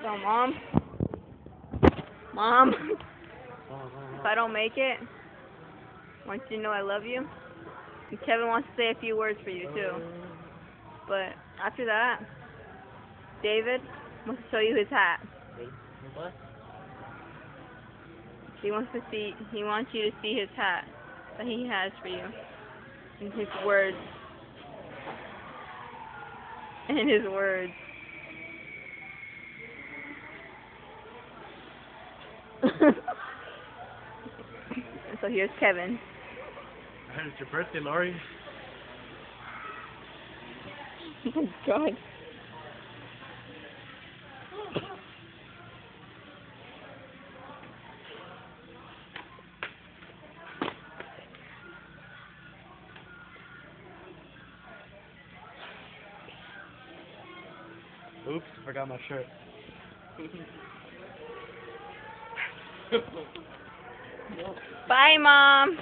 So, Mom? Mom? If I don't make it, I want you to know I love you. And Kevin wants to say a few words for you, too. But after that, David wants to show you his hat. What? He wants you to see his hat that he has for you. And his words. And his words. So here's Kevin. It's your birthday, Lori. Oh my God. Oops, forgot my shirt. Bye, Mom.